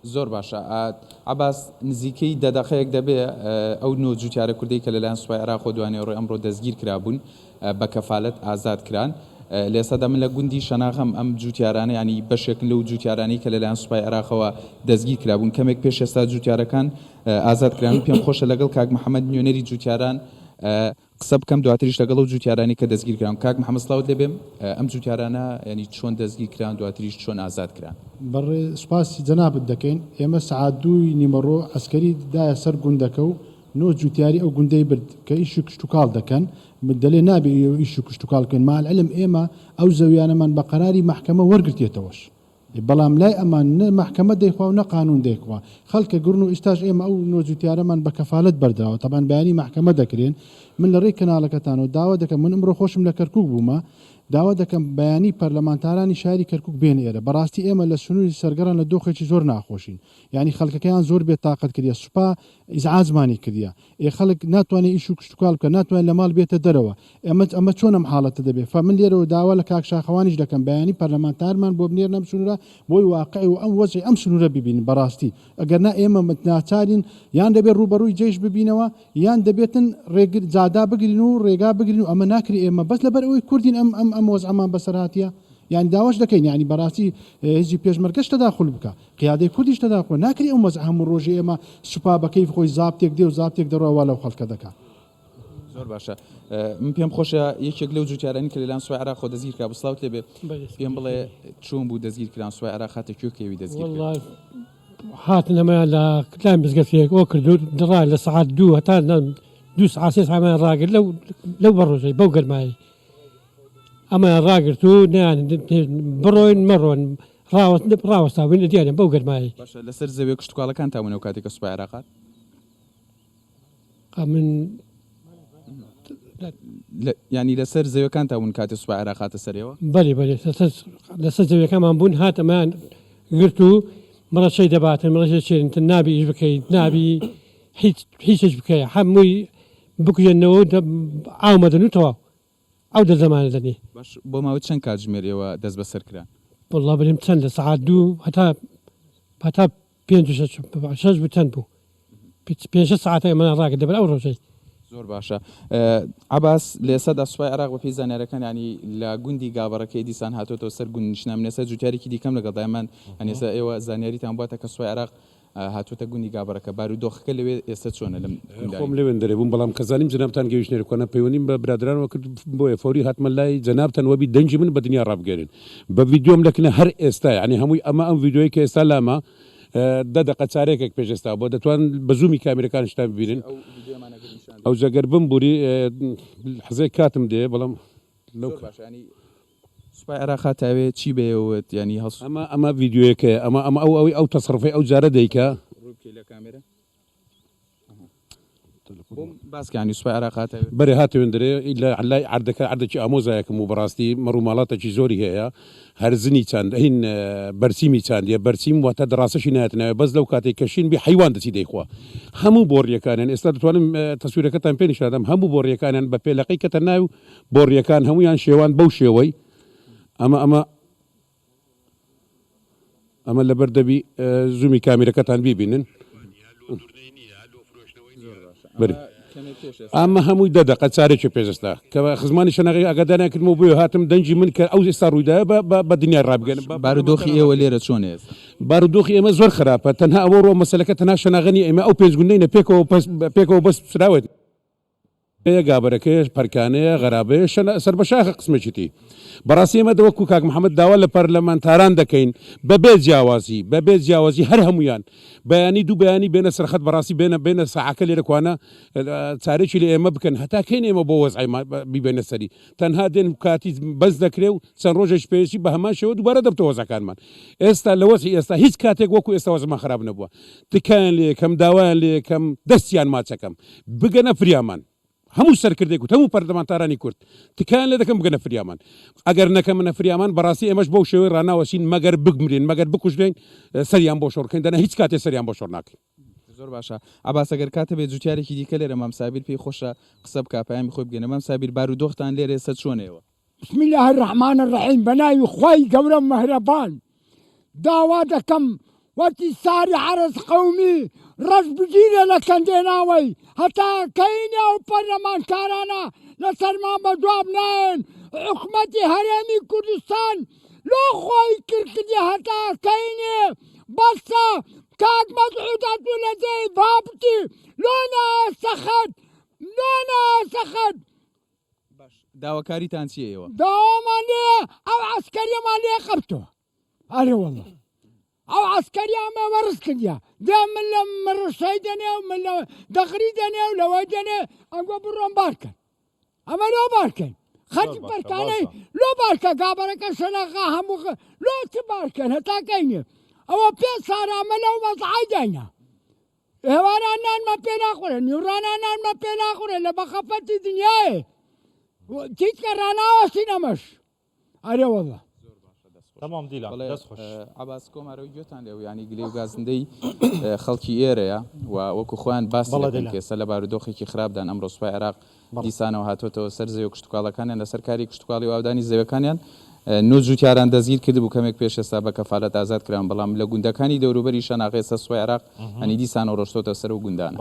زۆر باشە عباس نزیکەی دەدەقەیەک دەبێ ئەو نۆ جوتیارە کوردی کە لەلایەن سوپای عێراق و دوانێ ڕۆی ئەمڕۆ دەستگیر کرابوون بە کەفالەت ئازاد کران لێسەدا من لە گوندی شەناغەم ئەم جوتیارانە ینی بەشێک لەو جوتیارانەی کە لەلایەن سوپای عێراقەوە دەستگیر کرابوون کەمێک پێش ئێستا جوتیارەکان ئازاد کران پێم خۆشە لەگەڵ کاک محەممەد میۆنەری جوتیاران قسە بکەم دواتریش لەگەڵ و جوتیارانی کە دەستگیر کران کاک محەممەد سڵاوت لێبێم ئەم جوتیارانە ینی چۆن دەستگیر کران دواتریش چۆن ئازاد کران بەڕێ سوپاسی جەنابەت دەکەین ئێمە سەعات 2 نیمەڕۆ عسکەری دایە سەر گوندەکە و نۆ جوتیاری ئەو گوندەی برد کە ئیشی کشتتوکاڵ دەکەن دەلێ نابێ ئیشی کشتتوکاڵکەین مالعلم ئێمە ئەو زەویانەمان بە قەراری محکەمە وەرگرتێتەوەش بەڵام لای ئەمان نە محکەمە دەیخوا و نە قانون دەیخوا خەڵکە گرن و ئێستاش ئێمە ئەو نۆ جوتیارەمان بە کەفالەت بەردراوە تەبان بەیانی محکەمە دەکرێن من لە ڕێی کەناڵەکەتانەوە داوا دەکەم من ئەمڕۆ خۆشم لە کەرکووک بوومە داوا دەکەم بەیانی پەرلەمانتارانی شاری کەرکووک بێن ئێرە بەڕاستی ئێمە لە سنووری سەرگەڕان لە دۆخێکی زۆر ناخۆشین یعنی خەڵکەکەیان زۆر بێت تااقەت کردە سوپا ئیزعاجمانی کردە خەڵک ناتوانێت ئیش و کشتتوکال بکە ناتوانێت لە ماڵ بێتە دەرەوە ئەمە چۆنم حاڵەتە دەبێت فمن لێرەوە داوا لە کاکشاخەوانیش دەکەم بەیانی پەرلەمانتارمان بۆ بنێر نەم سنوورە بۆی واقعی و ئەم وەزی ئەم سنوورە ببینین بەڕاستی ئەگەر نا ئێمە ناچارین یان دەبێت ڕوبەڕووی جێش ببینەوە یان دەبێتن جادا بگرین و ڕێگا بگرین و ئەمە ناکری ئێمە بەس لەبەر ئەوەی کوردین ئەم وەزعمان بەسەرهاتیە یعنی داواش دەکەین ینی بەڕاستی هێزی پێشمەرگەش تەداخل بکە قیادەی کوردیش تەداخل ناکری ئەو وەزع هەموو ڕۆژێ ئێمە سوپا بەکەی خۆی زابتێک دێ و زابتێک دەڕەوە لەو خەڵکە دەکات زۆر باشە من پێم خۆشە یەکێک لەو جوتیارانی کە لەلایەن سوپای عێراق خۆ دەستگیر کرا بسڵاوت لێبێ پێم بڵێ چۆن بوو دەستگیر کران سوپای عێراق هاتە کوێکەوەی دەستگیر هاتن ئەمە لە کلام بزگەفتێک ئەو کرد و دڕای لە سەعات 2 هەتا 2 ساعت 3 ساعتمان ڕاگرت لەو بەڕۆژەی بەو گەرمایی ئەمە ڕاگرت و بڕۆین مەڕۆن ڕاوەستاون دیارە بەو گەرمایی لەسەر زەوێ کشتتوکاڵەکان تاون و کاتێک کە سوپای عێراقات من ینی لەسەر زەوەکان تاون کاتی سوپای عێراقاتە سەرەوە بەێ لەسەر زەویەکانمان بوون هاتەمان گرت و مڕەشەی دەباتن مڕەشە چێنتە نابی ئیش بکەیت نابی هیچش بکەیت هەمووی بکوژێنەوە ئاومەدەن و تەواو ئەو دەزەمانە دەنی بۆ ماوەی چەند کاتژمێریەوە دەست بەسەر کران والله بریم چەند لە سەعات 2 هەتا 5 چەند بوو 5 ساعت ئێمە ڕاگرت دەبێت ئەو ڕۆژەی زۆر باشە عباس لە ئێستادا سوپای عێراق بە پێی زانیارەکان ینی لە گوندی گابڕەکەی دیسان هاتۆتەوە سەر گوند نیشنامنێسە جوتیارێکی دیکەم لەگەڵدایمان هەنێستا ئێوە زانیاریتان بواتە کە سوپای عێراق هاتوۆتە گوندی گابڕەکە بارودۆخەکە لەوێ ئێستا چۆنە لەم خۆم لەوێن دەرێبووم بەڵام کەزانیم جنابتان گەیشتنێر کۆنە پەیوەندیم بە برادرانەوە کرد بۆیە فۆری هاتمە لای جنابتان وەبی دەنجی من بە دنیا ڕابگەرن بە ڤیدیۆم دەکنە هەر ئێستا ینی هەمووی ئەم ڤیدیۆی کە ئێستا لامە دەقە چارێکێک پێش ئێستا بۆ دەتوان بە زوومی کامێرەکانشتا ببینن ئەو جەگەر بمبووری حەزەی کاتم دێ بەڵام لەو سوپای عێراق هاتاوێ چی بێوت ینی هەڵ ئەمە ڤیدیۆیەکە ئەمە ئەو تەسەڕفەی ئەو جارە دەیکا لە کامێرە باسکانی سوپای عێراق هاتاوێ بەرێ هاتوێن دەرێ لای عەردەکە عەردێکی ئامۆزایەکەم و بەڕاستی مەڕووماڵاتێکی زۆری هەیە هەرزنی چەند هین بەرسیمی چاندیە بەرسیم واتە دڕاستەشی نایەتنەوە بەس لەو کاتێک کەشین بی حیوان دەچی دەیخوا هەموو بۆڕیەکانیان ئێستا دەتوانم تەسویرەکەتان پێ نیشادەم هەموو بۆڕیەکانیان بە پێلەقەی کەتە ناو بۆڕیەکان هەمویان شێوان بەو شێوەی ئەمە لەبەر دەبی زوومی کامێرەکەتان بیبینن ئەمە هەمووی دەدەقە چارێکی پێشستا کە خزمانی شەنەغی ئەگەدانیکردمەوە بۆ هاتم دەنجی من کە ئەو ئێستا ڕوویداە بە دنیا ڕابگەن بارودۆخی ئێوە لێرە چۆنێ بارودۆخی ئێمە زۆر خراپە تەنها ئەوە ڕۆ مەسەلەکە تەنها شەناغنی ئێمە ئەو پێنجگوندەینە پێکەوە بەس سراوێت گابەرەکەش پەرکانەیە غەرابەیە سەر بە شاخە قسمەچیتی بەڕاستی ئێمە دەوەکو کاک محەممەد داوا لە پەرلەمانتاران دەکەین بەبێ جیاوازی هەر هەمویان بەیانی دوو بەیانی بێنە سەرخەت بەڕاستی بێنە ساعەکە لێرەکوانە چارێکی لە ئێمە بکەن هەتاکەین ئێمە بۆ وەزعی بیبێنە سەری تەنها دێن کاتی بەس دەکرێ و چەند ڕۆژێش پێشی بە هەمان شێوە دووبارە دەبتە وەزەکانمان ئێستا لە وەزعی ئێستا هیچ کاتێک وەکو ئێستا وەزمان خراپ نەبووە تکایان لێ کەم داوایان لێ کەم دەستیان ماچەکەم بگەنە فریامان هەموو سەرکردێک و هەموو پەرلەمانتارانی کورد تکایان لێ دەکەم بگەنە فریامان ئەگەر نەکەم منە فریامان بەڕاستی ئێمەش بەو شێوەی ڕناوەسین مەگەر بگمرین مەگەر بکوژێن سەریان بۆ شۆڕکەین دەنا هیچ کاتێ سەریان بۆ شۆڕ ناکەین زۆر باشە عباس ئەگەر کاتە بێت جوتیارێکی دیکە لێرە مام سابیر پێی خۆشە قسە بکە پایامی خۆی بگەنە مام سابیر بارودۆختان لێرە ئێستا چۆنێەوە بسم الله الرحمن الرحیم بەناوی خوای گەورە مەهرەبان داوا دەکەم وەتی ساری عەرز قەومی ڕەش بگیرە لە کەندێناوەی هەتا کەینە و پەرلەمانکارانە لەسەرمان بەدواب نایەن حکومەتی هەرێمی کوردستان لۆ خۆی کردکردی هەتا کەینێ بەسە کاک مەسعود هەتوو لە جێی بابتی لۆ نایە سەخت داواکاریتان چیەوە؟ داوامان لێ ئەو عەسکەریەمان لێ قەبتەوە ئەرێ وەڵڵا ئەو عەسکەریامە وەرز کردیا دێ من لە مڕشەی دەنێ و من لە دەغری دەنێ و لەوەی دەنێ ئەنگۆ بڕۆم بارکەن ئەمە لۆ بارکەین خەرجی پەرکانەی لۆ بارکە گابەرەکە شەنەغا هەموو لۆ چ بارکەن هەتاکەینێ ئەوە پێ سارامە لەو وەزعای داینا هێواران نانمە پێ ناخورێن میوڕانان نانمە پێ ناخورێن لە بەخەفەتی دنیایە تیتکە ڕناوەستی نەمەش ئەرێ وەڵڵا تمام دیلا دەست خۆش عباس کۆمارەوەی گوێتان لێو ینی گلێ و گازندەی خەڵکی ئێرەیە و وەکو خۆیان باسی کێسە لە بارودۆخێکی خراپدان ئەمڕۆ سوپای عێراق دیسانەوە هاتوۆتەوە سەر زەوی و کشتتوکاڵەکانیان لەسەر کاری کشتتوکاڵی و ئاودانی زەوەکانیان نۆ جوتیاران دەزگیر کرد بوو کەمێک پێش ئێستا بە کەفالەت ئازاد کران بەڵام لە گوندەکانی دەوروبەری شەناغی ئێستا سوپای عێراق هەنی دیسانەوە ڕۆشتۆتە سەر و گوندانە